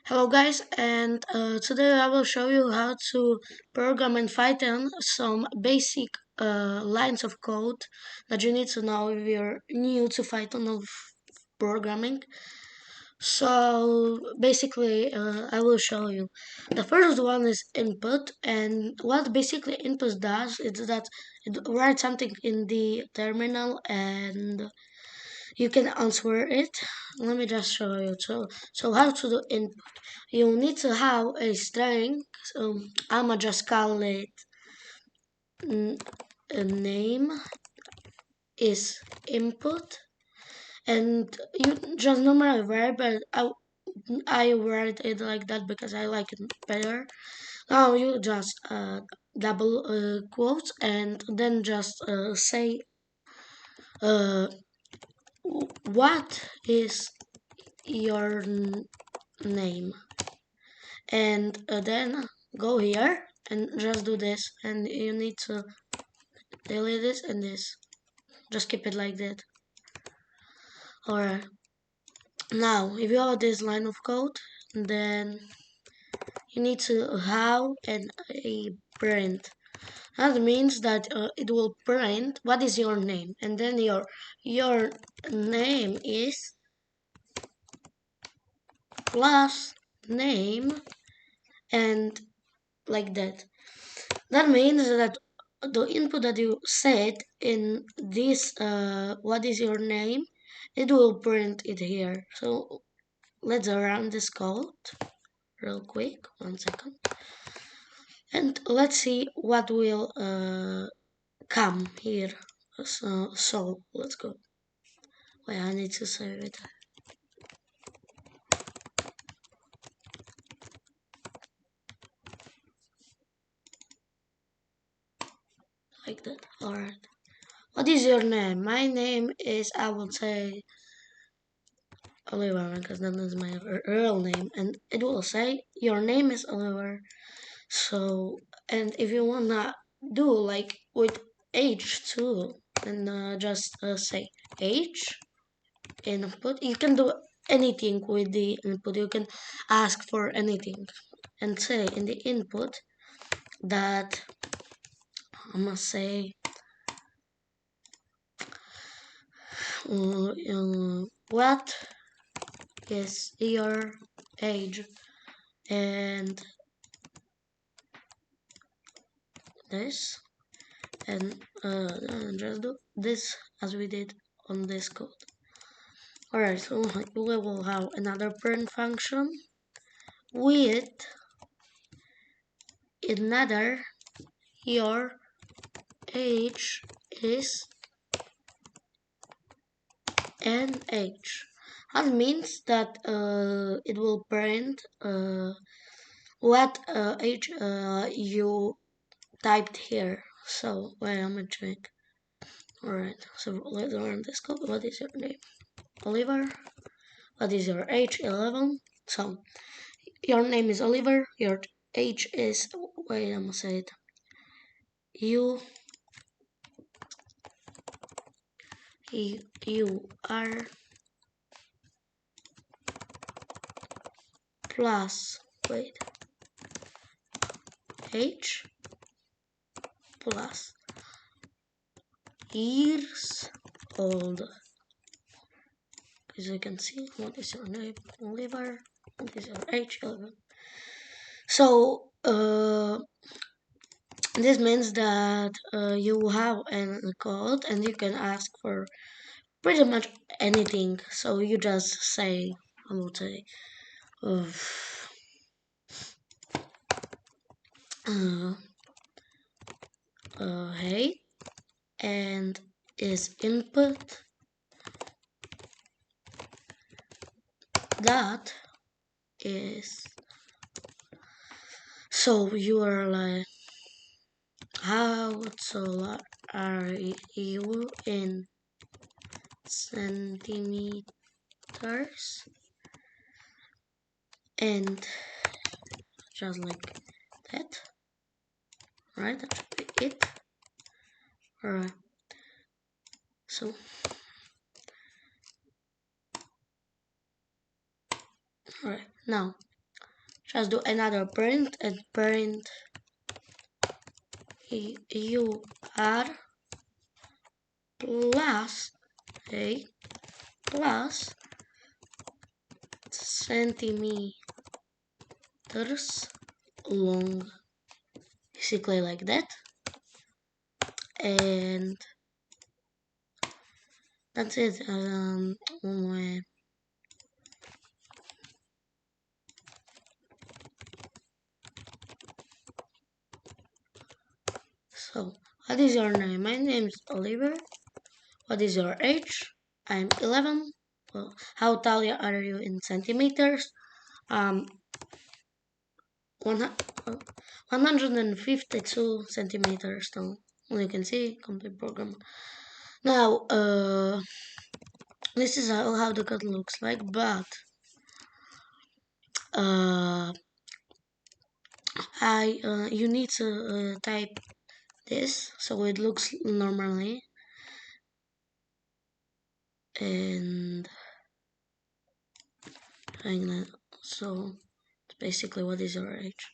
Hello guys, and today I will show you how to program in Python some basic lines of code that you need to know if you're new to Python of programming. So basically, I will show you. The first one is input, and what basically input does is that it writes something in the terminal and you can answer it. Let me just show you. So how to do input? You need to have a string. So I'ma just call it a name is input, and you just normally write, but I write it like that because I like it better. Now you just double quotes and then just say uh, what is your name, and then go here and just do this, and you need to delete this and this. Just keep it like that. Alright, now if you have this line of code, then you need to have a print. That means that it will print what is your name, and then your name is plus name, and like that. That means that the input that you set in this what is your name, it will print it here. So let's run this code real quick, 1 second, and let's see what will come here. So let's go. Wait, I need to save it like that. Alright, what is your name? My name is, I will say, Oliver, because that is my real name, and it will say your name is Oliver. So, and if you wanna do like with age too, then just say age input. You can do anything with the input. You can ask for anything and say in the input that I must say what is your age, and this, and just do this as we did on this code. Alright, so we will have another print function with another your age is an age. That means that it will print what age you typed here. So wait, I'm gonna check. Alright, so let's run this code. What is your name? Oliver. What is your age? 11. So your name is Oliver. Your age is, wait, I'm gonna say it. You are plus, wait, age plus years old. As you can see, what is your name? Oliver. What is your age? 11. So this means that you have a code and you can ask for pretty much anything. So you just say, I will say, uh, hey, and is input that is, so you are like, how tall are you in centimeters, and just like that, right? That should be it. Alright, so alright, now just do another print and print UR plus a plus centimeters long, basically like that. And that's it. So, what is your name? My name is Oliver. What is your age? I'm 11. Well, how tall are you in centimeters? Um, 152 centimeters tall. You can see complete program. Now, this is how the code looks like, but you need to type this so it looks normally, and so basically, what is your age?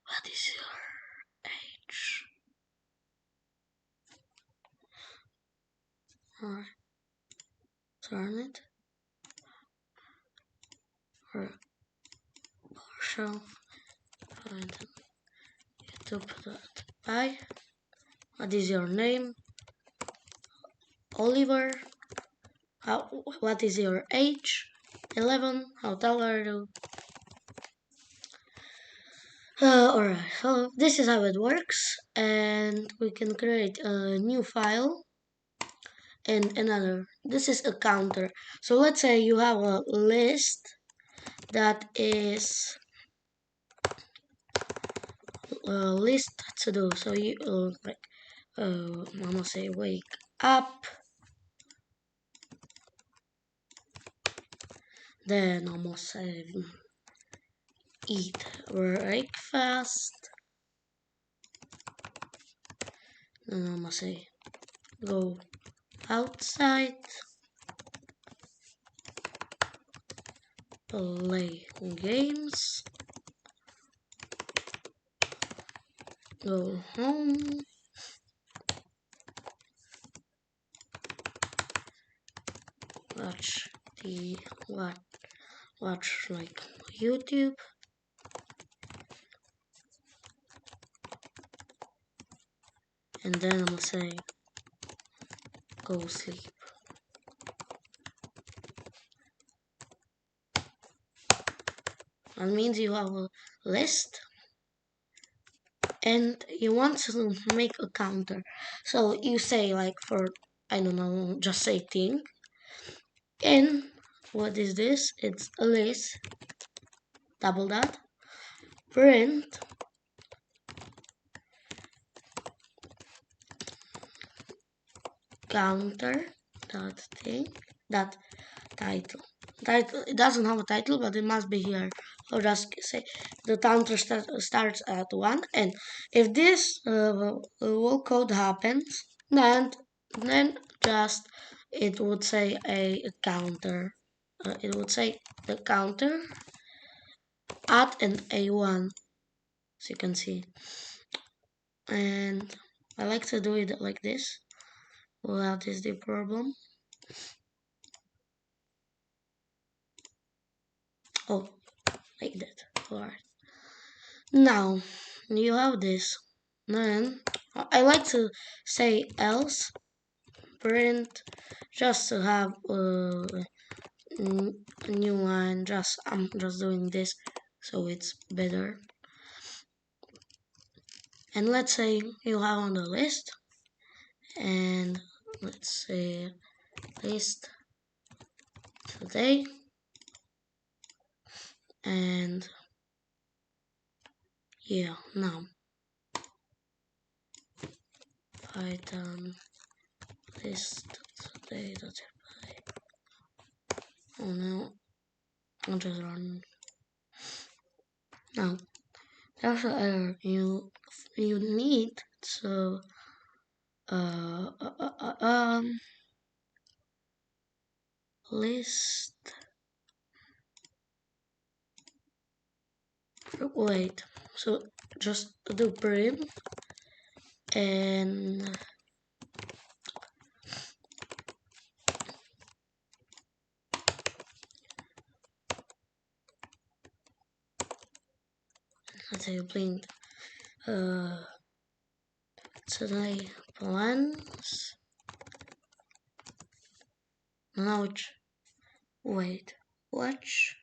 What is your age? Alright, turn it or partial YouTube.py. What is your name? Oliver. What is your age? 11. How tall are you? Alright, so this is how it works, and we can create a new file and another. This is a counter. So let's say you have a list that is a list to do. So you I'm gonna say wake up, then I'm gonna say eat breakfast, then I'm gonna say go outside, play games, go home, watch like YouTube, and then I'm gonna say go sleep. That means you have a list and you want to make a counter. So you say like for, I don't know, just say thing. And what is this? It's a list, double dot, print counter dot thing dot title. It doesn't have a title, but it must be here. So just say the counter starts at 1, and if this whole code happens, then just it would say a counter. It would say the counter at an A1, as you can see. And I like to do it like this. What is the problem? Oh, like that. Alright. Now you have this. Then I like to say else print just to have a new line. I'm just doing this so it's better. And let's say you have on the list, and let's say list today, and yeah, now Python list today.py. Oh no, I'll just run. Now there's an error. You need to list Wait, so just do print and let's say print today plans. Now wait, watch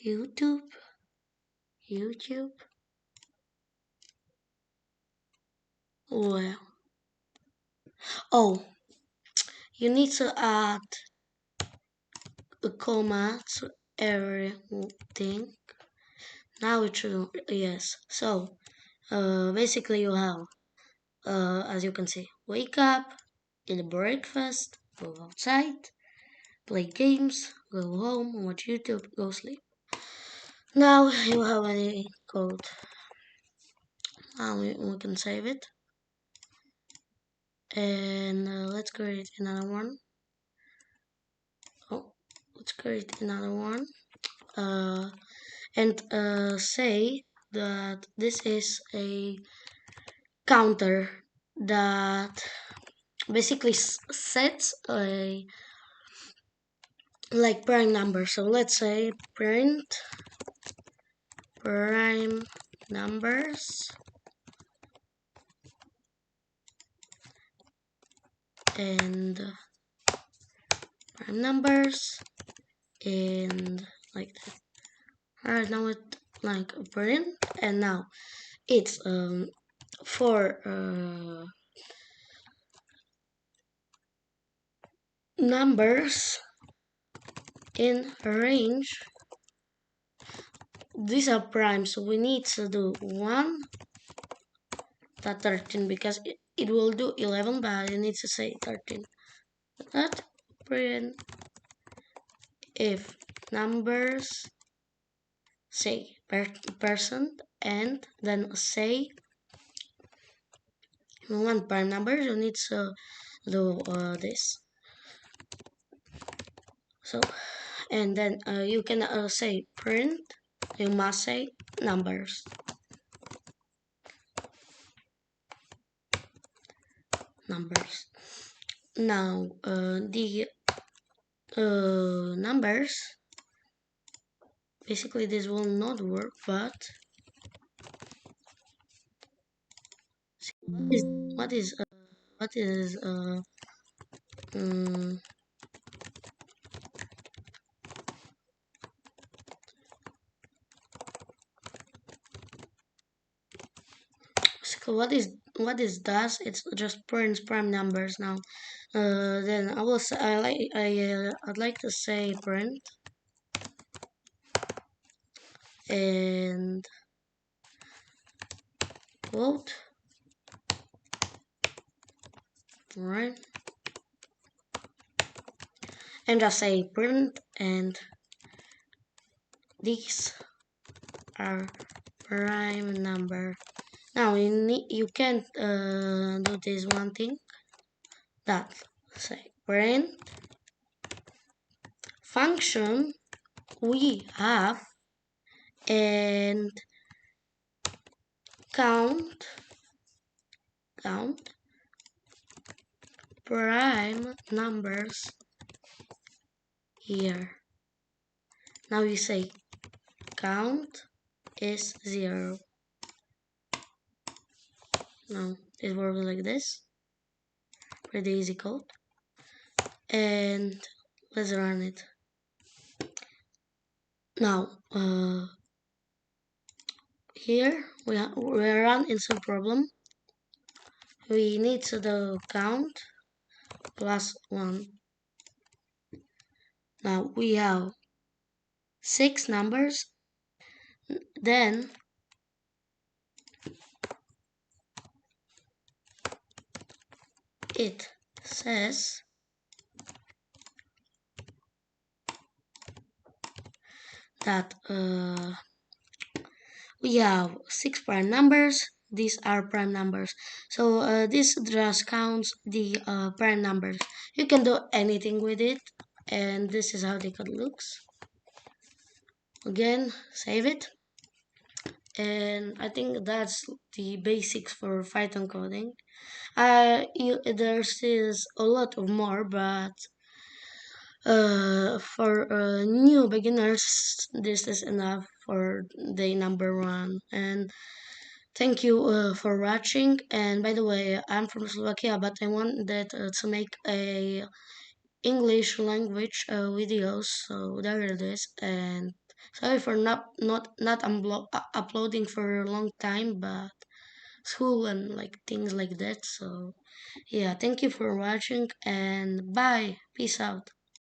YouTube. Well, oh, you need to add a comma to everything. Now it should, yes. So, basically you have, as you can see, wake up, eat breakfast, go outside, play games, go home, watch YouTube, go sleep. Now you have any code. Now we can save it. And let's create another one. Oh, let's create another one. And say that this is a counter that basically sets a like prime number. So let's say print prime numbers and prime numbers and like that. Alright, now it like print and now it's for numbers in range. These are prime, so we need to do 1 to 13 because it will do 11, but it needs to say 13. That print if numbers say percent and then say we want prime numbers, you need to do this. So and then you can say print, you must say numbers. Now the numbers, basically this will not work, but what is so what is does, it's just prints prime numbers. Now then I will say I'd like to say print and quote, right, and just say print and these are prime number. Now you can't do this one thing, that say print function we have and count prime numbers here. Now you say count is 0. Now it works like this. Pretty easy code. And let's run it. Now here we run in some problem. We need to do count plus 1. Now we have 6 numbers. Then it says that we have 6 prime numbers. These are prime numbers. So this just counts the prime numbers. You can do anything with it, and this is how the code looks. again, save it. And I think that's the basics for Python coding. There's is a lot of more, but for new beginners, this is enough for day number one. And thank you for watching. And by the way, I'm from Slovakia, but I wanted to make a English language videos. So there it is. And sorry for not uploading for a long time, but school and like things like that. So yeah, thank you for watching and bye. Peace out.